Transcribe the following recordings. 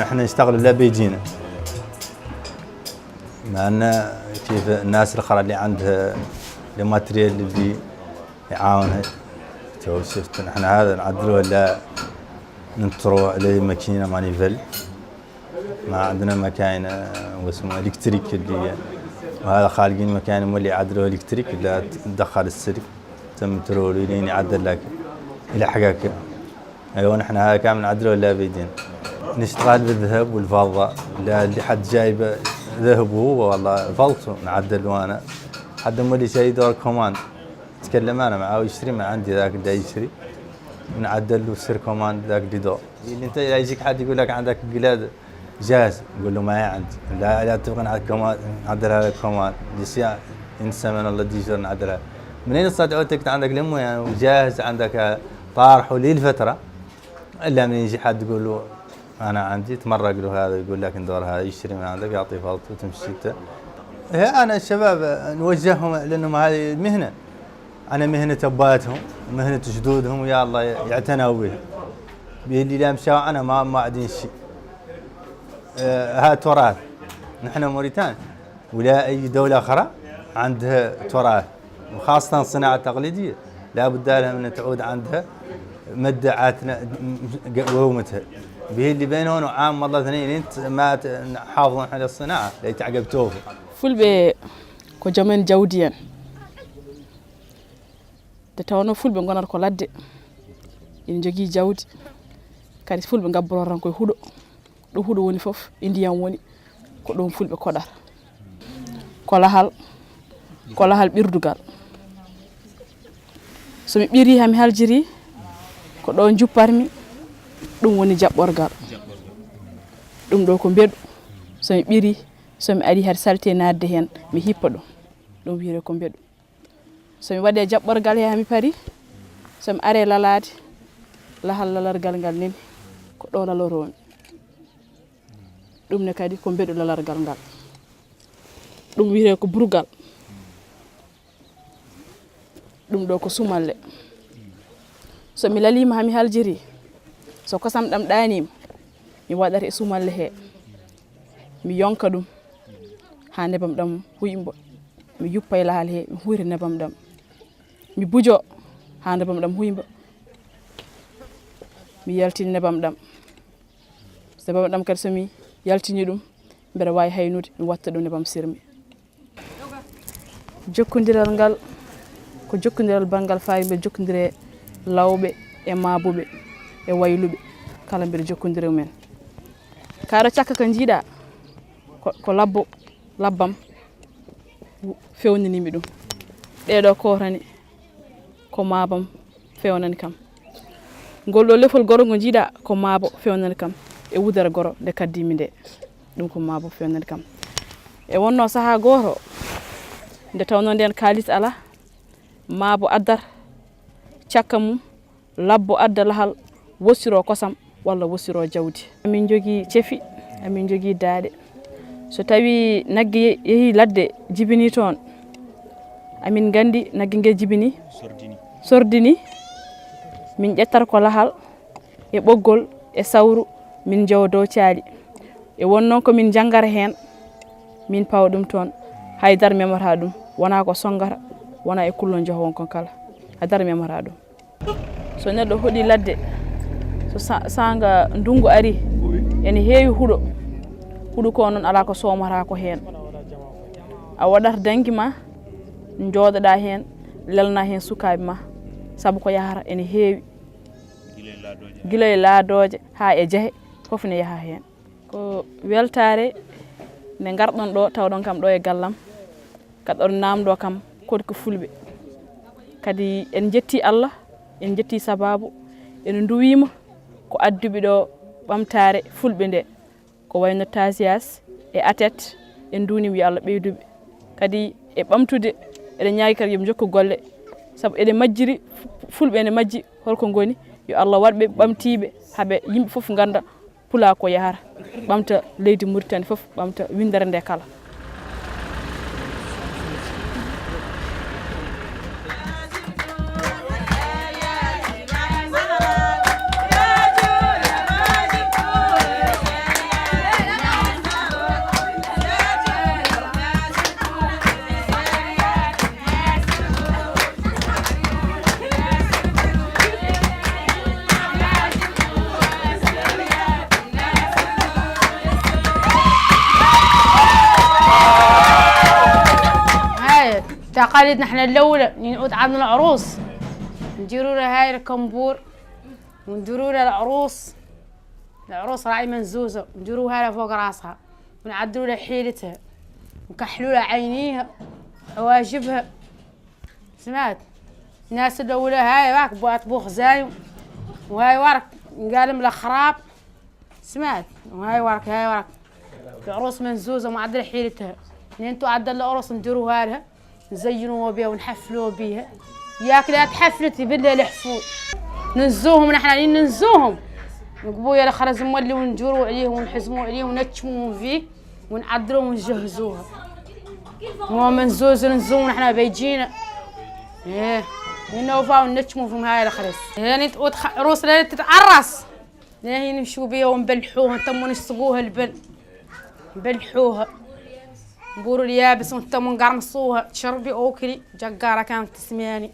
احنا نشتغل لا بيجينا، مع ان كيف الناس الاخرى اللي عندها الماتريال اللي بدي يعاونها. تو شفت احنا هذا نعدلوه لا ننطروا عليه ماكينه مانيفل، ما عندنا مكاين واسمه الكتريك اللي، وهذا خالقين مكان مولي يعدلوه الكتريك لا تدخل السلك تم ترول لين يعدل لك الى حقك. ايوه نحن هذا كامل نعدلوه لا بيدين. نشتغل بالذهب والفضه، لا اللي حد جايب ذهب هو والله فلته نعدل وانا حد مولي شيء دور كوماند اتكلم انا معاه ويشتري ما عندي ذاك اللي يشتري نعدل له سير كوماند ذاك اللي دور. اللي انت يجيك حد يقول لك عندك قلاد جاهز نقول له ما عندي، لا تبغى نعدل كوماند نعدلها لك كوماند ديسيا انسى من الله ديجر نعدلها. منين استطعتك عندك لمه يعني وجاهز عندك طارح ولي الفتره، الا من يجي حد يقول له انا عندي تمرق له هذا يقول لك ندور هذا يشتري من عندك يعطي فلط وتمشي انت. انا الشباب نوجههم لانهم هذه مهنه، انا مهنه اباتهم مهنه جدودهم ويا الله يعتنوا بها. اللي لا مشاو انا ما عندي شيء. هذا تراث، نحن موريتان ولا اي دوله اخرى عندها تراث، وخاصه الصناعه التقليديه لا بد لها من تعود عندها مدعاتنا قومتها. به اللي بينهم وعام والله اثنين انت ما حافظون على الصناعه لا يتعقب توفي. fulɓe ko jomen jawdi en nde tawno fulɓe gonata ko ladde ina jogii jawdi kadi fulɓe gabborotan koye huuɗo ɗo huuɗo woni fof e ndiyam woni ko ɗon fulɓe koɗata ko lahal ɓirdugal. somi ɓiri hami haljiri ko ɗo jupparmi ɗum woni jaɓɓorgal. ɗum ɗo ko mbeɗu somi ɓiri somi ari hade salte nadde hen mi hippa ɗum wiyete ko mbeɗu. somi waɗe jaɓɓorgal he hami pari somi are lalade lahal lalargal ngal neni ko ɗo laloromi. ɗum ne kadi ko mbeɗu lalargal ngal. ɗum wiyete ko burugal. ɗum ɗo ko sumalle. somi lalima hami haljiri so kosam ɗam ɗanima mi waɗata e sumalle he mi yonka ɗum ha nebam ɗam huyɓa mi yuppa e lahal he mi hurita nebam ɗam mi bujo ha nebam ɗam huyɓa mi yaltin nebam ɗam. nebam ɗam kadi somi yaltini ɗum mbeɗa wawi haynude mi watta ɗum nebam sirmi. jokkodiral ngal ko jokkodiral banggal fawi mbeɗa jokkodire lawɓe e mabuɓe e wayluɓe kala mbeɗa jokkodire men. kaɗo cakka ko jiiɗa ko labbam fewnanimi ɗum. ɗeɗo kotani ko mabam fewnani kam. ngol ɗo lefol goro ngo jiiɗa ko maabo fewnani kam e wudere goro nde kaddimi nde ɗum ko maabo fewnani kam. e wonno saaha goto nde tawno nden kalis ala maabo addar cakka mum labbo adda lahal wossiro kosam walla wossiro jawdi. amin jogui ceefi amin jogui daaɗe. so tawi nagge yeehi ladde jibini toon amin gandi nagge ngue jibini sordini min ƴettat ko lahal e ɓoggol e sawru min jawa dow caali. e won noon komin janggara hen min pawa ɗum toon haydara memata ɗum wona ko songata wona e kullo joho won kon kala haydara memata ɗum. so neɗɗo hooɗi ladde so sanga ndungu ari ene heewi huuɗo ko noon ala ko somata ko hen. a waɗat dangi ma jooɗoɗa hen lelna hen sukaɓe ma saabu ko yahata ene heewi guila e laadoje ha e jeehe foof ne yaaha hen. ko weltare nde garɗon ɗo tawɗon kam ɗo e gallam kadi ɗon namdo kam kodi ko fulɓe kadi en jetti Allah en jetti sababu en duwima ko adduɓe ɗo ɓamtare fulɓe nde ko wayno tasiyas e atet en dunimi yo Allah ɓeyduɓe kadi e ɓamtude eɗen ñaagui kadi yoɓe jokku golle saabu eɗen majjiri fulɓe ene majji holko goni yo Allah waɗɓe ɓamtiɓe haaɓe yimɓe foof ganda pula ko yahata ɓamta leydi Mauritanie foof ɓamta windere nde kala. تقاليد نحن الأولى نعود عندنا العروس نديروا لها هاي الكمبور ونديروا لها العروس راعي منزوزة نديروها لها فوق راسها ونعدلوا لها حيلتها ونكحلوا لها عينيها حواجبها سمعت الناس الأولى هاي واك بوخ زايم وهاي ورك نقالم لها خراب سمعت وهاي ورك العروس منزوزة ومعدلة حيلتها انتوا عدل العروس نديروها لها نزينوها بيها ونحفلوها بيها ياك لا تحفلتي بالله الحفول ننزوهم نحن ننزوهم نقبوا يا خرز مولي ونجروا عليه ونحزموا عليه ونتشموا فيه ونعدلوه ونجهزوها مو منزوز ننزوهم نحن بيجينا ايه نوفا ونتشموا فيهم هاي الخرز يعني عروس لا تتعرس لا نمشوا بيها ونبلحوها نتموا نسقوها البل نبلحوها نقولوا اليابس ونتموا نقرمصوها تشربي اوكلي جقاره كانت تسمياني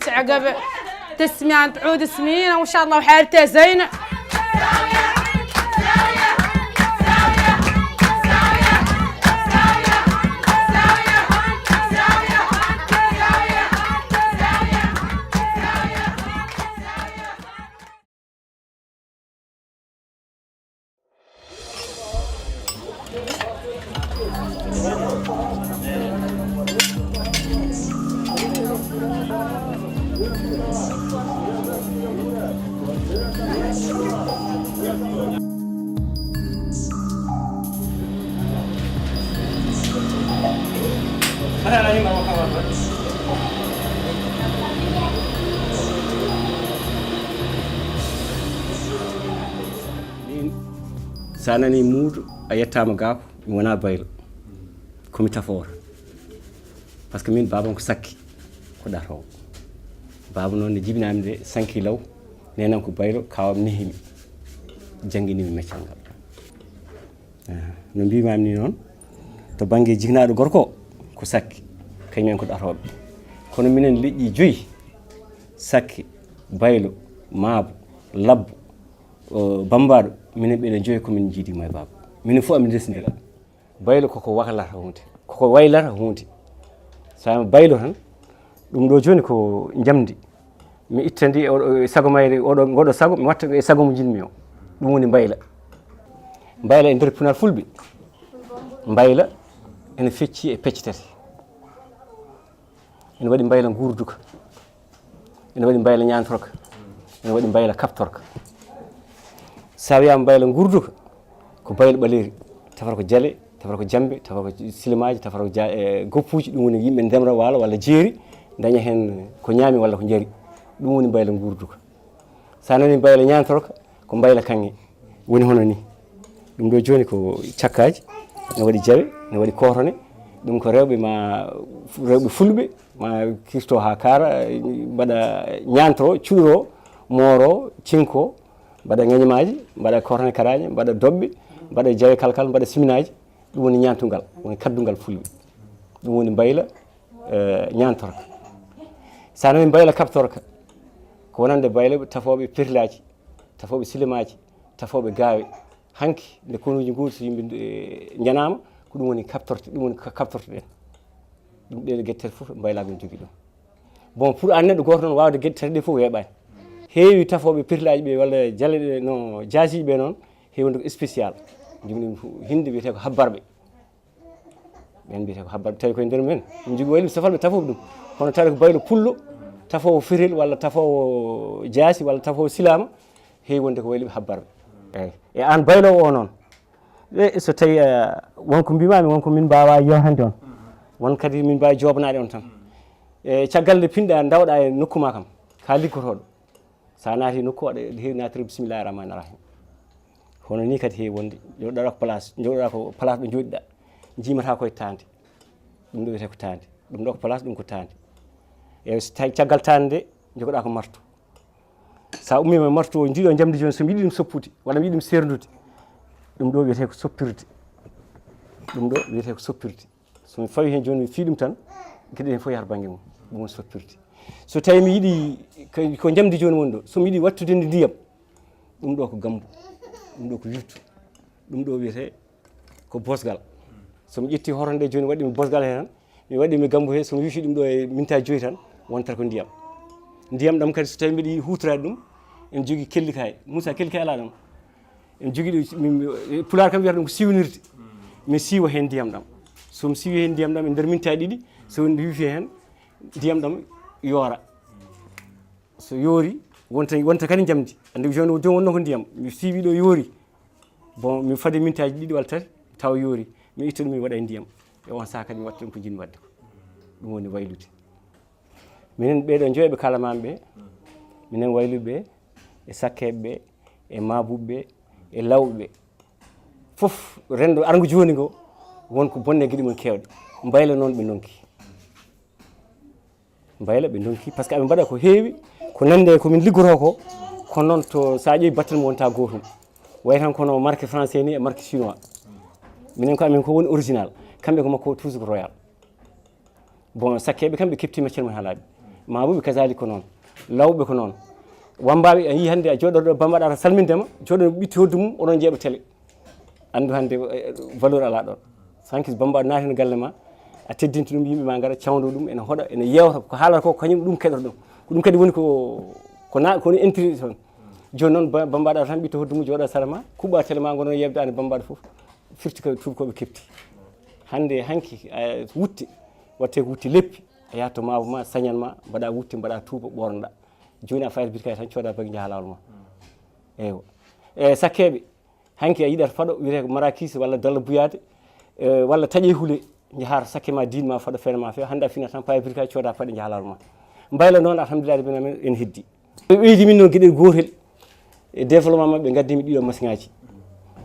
تعقب تسميان تعود سمينه وان شاء الله وحالتها زينه sanani muudu a yettama gaako mi wona baylo komi tafowo par ce que min babam ko sakki ko ɗatowo baba noon ne jibinami de 5 law nenam ko baylo kawam nehimi jangguinimi meccal ngal no mbimami ni noon to banggue jignaɗo gorko ko sakki kañumen ko ɗatoɓe kono minen leƴƴi 5 sakki baylo maabo labbo bambaɗo minen ɓeɗen 5 komin jiidima e baba minen fof amin resdira baylo koko wahlata hunde koko waylata hunde sa baylo tan ɗum ɗo joni ko jamdi mi itta ndi sago mayre oɗo goɗo sago mi watta e sago mo jinmi o ɗum woni bayla bayla e nder punar fulɓe bayla ene fecci e pecce tati ene waɗi bayla gurduka ene waɗi bayla ñantorka ene waɗi bayla kaptorka sa wiyama bayla gurduka ko bayla ɓaleri tafata ko jaale tafata ko jambe tafata ko silimaji tafata ko goppuji ɗum woni yimɓe ndemra walo walla jeeri daña hen ko ñaami walla ko jaari ɗum woni bayla gurduka sa nani bayla ñantorka ko bayla kanŋe woni hono ni ɗum ɗo joni ko cakkaji ne waɗi jawe ne waɗi kotone ɗum ko rewɓe ma rewɓe fulɓe ma kirto ha kaara mbaɗa ñantoro cuuro mooro cinko mbaɗa ŋeñmaji mbaɗa kotone karaje mbaɗa dobɓe mbaɗa jawe kalkal mbaɗa siminaji ɗum woni ñantugal woni kaddugal fulɓe ɗum woni bayla ñantorka sa nani bayla kaptorka ko wonande bayla tafoɓe pirlaji tafoɓe silimaji tafoɓe gaawe hanki nde konuji guuri so yimɓe janama ko ɗum woni kaptorte ɗum woni kaptorte ɗen ɗum ɗeɗo gueɗe tati foof baylaɓe ne jogui ɗum bon pour an neɗɗo goto noon wawde gueɗe tati ɗe foof weeɓani heewi tafoɓe pirlaji ɓe walla jaale ɗe no jaasiɓe ɓe noon heewi wonde ko spécial jogui hinde wiyete ko habbarɓe ɓen mbiyete ko habbarɓe tawi koye nder men ɗum jogui wayli safalɓe tafoɓe ɗum kono tawi ko baylo pullo tafowo firel walla tafowo jaasi walla tafowo silama heewi wonde ko wayliɓe habbarɓe eyyi e an baylowo o noon so tawi wonko mbimami wonko min mbawa yewtande on won kadi min mbawi jobnade on tan e caggal nde pinɗa dawɗa e nokku ma kam ka liggotoɗo sa naati nokku waɗa heewi natirde bisimillahi rahmani rahim hono ni kadi heewi wonde joɗɗa ko place joɗɗa ko place ɗo joɗiɗa jimata koye tande ɗum ɗo wiyete ko tande ɗum ɗo ko place ɗum ko tande e so tawi caggal tande nde jogoɗa ko martu sa ummima martu o jiiɗo jamdi joni somi yiiɗi ɗum soppude walla mi yiiɗi ɗum serdude ɗum ɗo wiyete ko soppirde ɗum ɗo wiyete ko soppirde somi fawi hen joni mi fi ɗum tan gueɗe hen fof yahata banggue mum ɗum woni soppirde so tawi mi yiiɗi ko jamdi joni woni ɗo somi yiiɗi wattude nde ndiyam ɗum ɗo ko gambu ɗum ɗo ko wirtu ɗum ɗo wiyete ko bosgal somi ƴetti hoto nde joni waɗimi bosgal he tan mi waɗi mi gambo he somi wifi ɗum ɗo e mintaji 5 tan wontata ko ndiyam ɗam kadi so tawi mbiɗa hutorade ɗum en jogui kellikay Moussa kellikay ala ɗam en jogui ɗo pular kam wiyata ɗum ko siwnirde mi siwa hen ndiyam ɗam somi siwi hen ndiyam ɗam e nder mintaji 2 so wifi hen ndiyam ɗam yoora so yoori wonta kadi jamdi andi joni wonno ko ndiyam mi siwi ɗo yoori bon mi fadi mintaji 2 walla 3 taw yoori mi itta ɗum mi waɗa e ndiyam e on saka kadi mi watta ɗum ko jinmi wadde ko ɗum woni waylude minen ɓeɗo joyɓe kalamame ɓe minen wayluɓe e sakkeɓe ɓe e mabuɓe ɓe e lawɓe ɓe fof rendo argo joni ngo wonko bonne gueɗe mum kewɗe mbayla noon ɓe donki mbayla ɓe donki par ce que aɓe mbaɗa ko heewi ko nande komin liggoto ko kono noon to sa ƴeewi battal mo wonta gotum way tan kono marque français ni e marque chinois minen ko amin ko woni original kamɓe ko makko toujours ko royal bon sakkeɓe kamɓe kepti matiére mum ha laaɓi mabuɓe kasali ko noon lawɓe ko noon wambaɓe a yi hannde a jooɗoɗo ɗo bambaɗa ta salmindema jooɗo ɓitti hoddu mum oɗon jeeɓa télé andu hannde valeur ala ɗon sanki bambaɗo naati no galle ma a teddinta ɗum yimɓe ma gara cawdo ɗum ene hoɗa ene yewta ko haalata ko kañum ɗum keɗoto ɗum ko ɗum kadi woni kono intrige toon joni noon bambaɗa tan ɓitta hoddu mum jooɗa sara ma kuɓɓa télé ma gono yebde ane bambaɗo foof firti ko tubakoɓe kepti hannde hanki wutte watte ko wutte leppi a yahat to mabo ma sañan ma mbaɗa wutte mbaɗa tuuba ɓornoɗa joni a fayat birkay tan cooda bagui jaaha lawol ma eywa e sakkeɓe hanki a yiɗata faaɗo wiyete ko marakis walla dalla buyade walla taƴe huule jahata sakke ma dinma faaɗo feere ma feewa hannde a fina tan paya birkay cooda faaɗe jaaha lawol ma mbayla noon alhamdulillah rabbil alamin en heddi ɓe ɓeydi min noon gueɗel gotel e développement mabɓe ɓe gaddimi ɗiɗo machine ngaji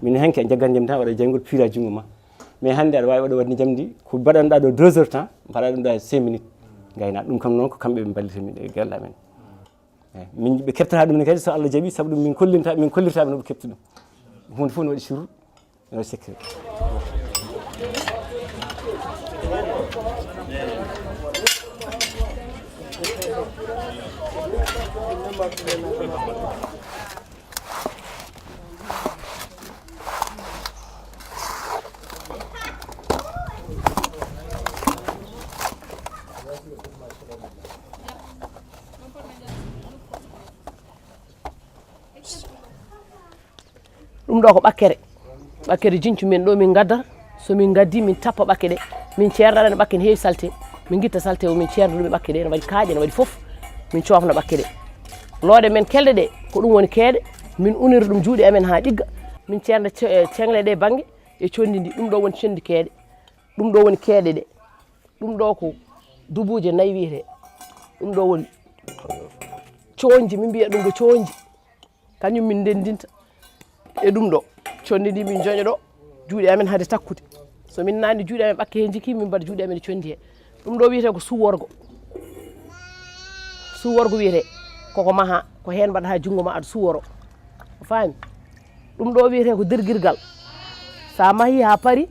min hanki a jaggat jamdi tan waɗa janggol pira jungo ma mais hannde aɗa wawi waɗa wadni jamdi ko mbaɗanɗa ɗo 2 heures temps mbaɗa ɗum ɗo e 5 minutes gayna ɗum kam noon ko kamɓe ɓe ballita min e galle amen eyyi min ɓe keɓtata ɗum ne kadi so Allah jaaɓi saabu ɗum min kollirtaɓe no ɓe kepti ɗum hunde fof ne waɗi sirru ne waɗi secret ɗum ɗo ko ɓakkere jincu men ɗo min gaddata somin gaddi min tappa ɓakke ɗe min ceernaɗe ɓakke ne heewi salte min guitta salte o min ceerna ɗum e ɓakke ɗe ne waɗi kaaƴe ne waɗi foof min cofna ɓakke ɗe looɗe men kelɗe ɗe ko ɗum woni keeɗe min unira ɗum juuɗe amen ha ɗigga min ceerna cengle ɗe banggue e condi ndi ɗum ɗo woni condi keeɗe ɗum ɗo woni keeɗe ɗe ɗum ɗo ko dubuje 4 wiyete ɗum ɗo woni coonji min mbiya ɗum ko coonji kañum min ndendinta e ɗum ɗo condi ndi min joño ɗo juuɗe amen hade takkude so min nani juuɗe amen ɓakke he jikki min mbaɗa juuɗe amen e condi he ɗum ɗo wiyete ko suworgo wiyete koko maha ko hen mbaɗata jungo ma aɗa suworo faami ɗum ɗo wiyete ko derguirgal sa mahi ha paari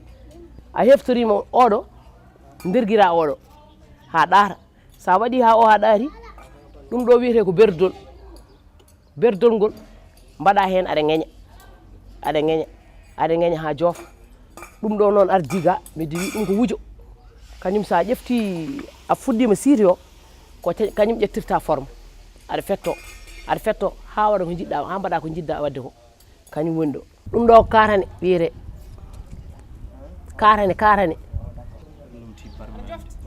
a heftorima oɗo derguira oɗo ha ɗaata sa waɗi ha o ha ɗaati ɗum ɗo wiyete ko berdol ngol mbaɗa hen aɗa ŋeña ha joofa ɗum ɗo noon ardi ga mi diwi ɗum ko wuujo kañum sa ƴefti a fuɗɗima siiti o ko kañum ƴettirta forme aɗa fetto ha waɗa ko jiɗɗa ha mbaɗa ko jiɗɗa wadde ko kañum woni ɗo ɗum ɗo katane wiyete katane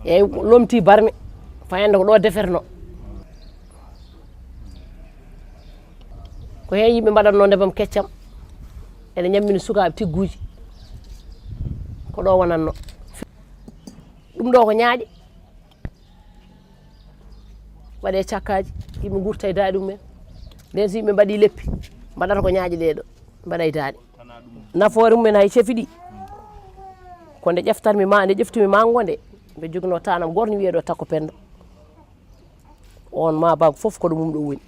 eyyi lomti barme fayande ko ɗo deferno ko hen yimɓe mbaɗatno ndebam keccam ene ñammini sukaɓe tigguji ko ɗo wonanno ɗum ɗo ko ñaaƴe waɗe cakkaji yimɓe gurta e daɗi ɗumen nden so yimɓe mbaɗi leppi mbaɗata ko ñaaƴe ɗeɗo mbaɗa e daɗi nafoore mumen hay ceefi ɗi ko nde ƴeftumi mango nde ɓe jogino tanam goto wiye ɗo Takko Penda on ma bago foof koɗo mum ɗo woni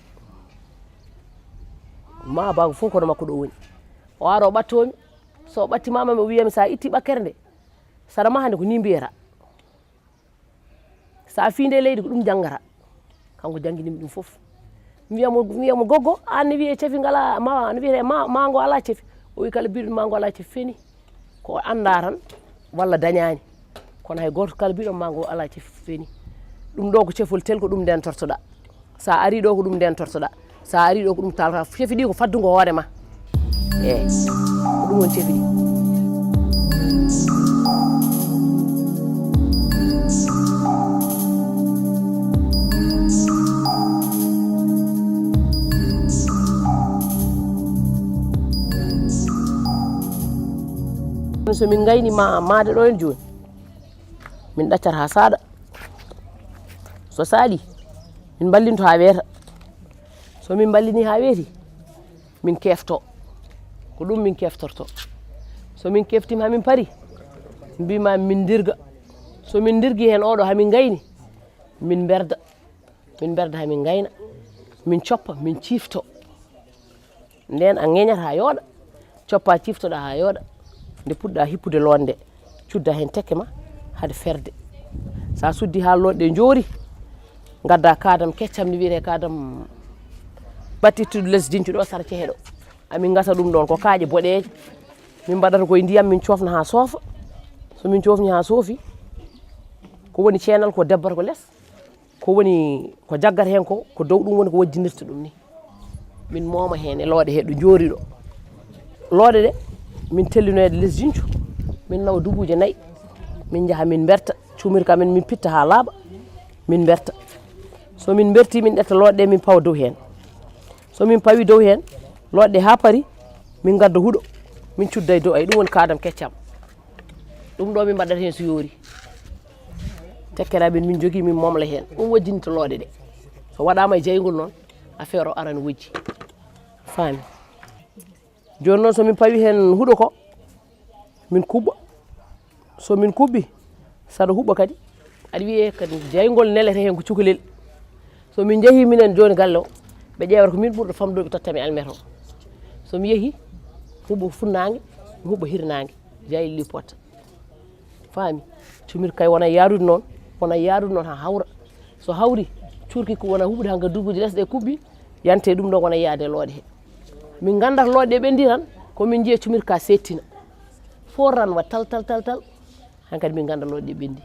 ma bago fof koɗo makko ɗo woni o ara o ɓattomi so ɓattimama mi wiyami sa itti ɓakkere nde saɗa mahande ko ni mbiyata sa fiinde leydi ko ɗum janggata kanko jangguinimi ɗum foof wiyamo goggo an ne wiye ceefi ngala ne wiyete mango ala ceefi o wi kala biɗo mango ala ceefi feni ko anda tan walla dañani kono hay goto kala biɗo ma ngo ala ceefi feni ɗum ɗo ko ceefol tel ko ɗum nden tortoɗa sa ari ɗo ko ɗum nden tortoɗa sa ari ɗo ko ɗum talata ceefi ɗi ko faddugo hoore ma eyyi ko ɗum woni ceefi ɗi so min gayni maade ɗo en joni min ɗaccat ha saɗa so saali min ballinto ha weeta so min ballini ha weeti min kefto ko ɗum min keftorto so min keftima hamin paari mbima min dirga so min dirgui hen oɗo hamin gayni min berda hamin gayna min coppa min cifto nden a ŋeñata ha yooɗa coppa ciftoɗa ha yooɗa nde puɗɗa hippude londe cudda hen tekke ma hade ferde sa suddi ha lodɗe joori gadda kadam keccam ni wiyete kadam battittude less dincu ɗo sara ceeɗo amin gasa ɗum ɗon ko kaaƴe boɗeje min mbaɗata koye ndiyam min cofna ha soofa so min cofni ha soofi ko woni ceenal ko debbata ko less ko woni ko jaggata hen ko dow ɗum woni ko wajjinirta ɗum ni min mooma hen e looɗe he ɗo joori ɗo looɗe ɗe min tellinoyde less jincu min nawa dubuje 4 min jaaha min berta cumir kamen min pitta ha laaɓa min berta so min berti min ƴetta looɗe ɗe min pawa dow hen so min pawi dow hen looɗe ha paari min gadda huuɗo min cudda e dow ay ɗum woni kadam keccam ɗum ɗo min mbaɗata hen so yoori tekkeraɓe min jogui min momla hen ɗum wajjinta looɗe ɗe so waɗama e jeygol noon affaire o arana wojji faami joni noon somin pawi hen huuɗo ko min kuɓɓa somin kuɓɓi saɗa huɓɓa kadi aɗa wiye kadi jeygol nelete hen ko cukalel somin jeehi minen joni galle o ɓe ƴewata ko min ɓurɗo famɗoɓe tottami almet o somi yeehi huuɓo funnague mi huuɓa hirnague jayil li potta faami cumir kay wona yaarude noon ha hawra so hawri curki ko wona huuɓde hanka dubuji less ɗe kuɓɓi yante ɗum ɗo wona yaade looɗe he min gandata looɗe ɗe ɓendi tan komin jiiya cumir ka settina forran wat tal hankadi min ganda looɗe ɗe ɓendi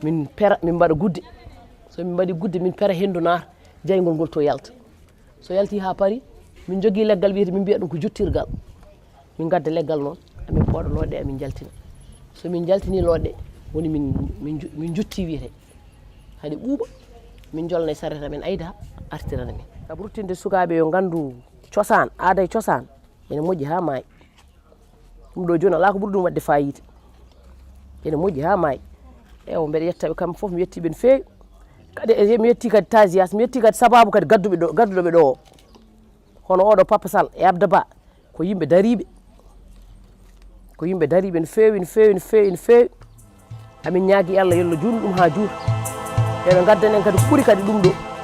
min pera min mbaɗa gudde so min mbaɗi gudde min pera hendu naata jaygol ngol to yalta so yalti ha paari min jogui leggal wiyete min mbiya ɗum ko juttirgal min gadda leggal noon amin pooɗa looɗe ɗe amin jaltina so min jaltini looɗe woni min jutti wiyete haɗi ɓuuɓa min jolna e sareta men ayda artirana min saabu ruttinde sukaɓe yo gandu cosaan aada e cosaan ene moƴƴi ha maayi ɗum ɗo joni ala ko ɓuuri ɗum wadde fayida ene moƴƴi ha maayi ewa mbeɗa yettaɓe kamɓe foof mi yettiɓe no fewi kadi mi yetti kadi tasiyas mi yetti kadi sababu kadi gadduɗoɓe ɗo o hono oɗo Papa Sall e Abda Ba ko yimɓe dariɓe no fewi amin ñaagui Allah yo Allah juutnu ɗum ha juuta eɓe gaddanen kadi ko ɓuuri kadi ɗum ɗo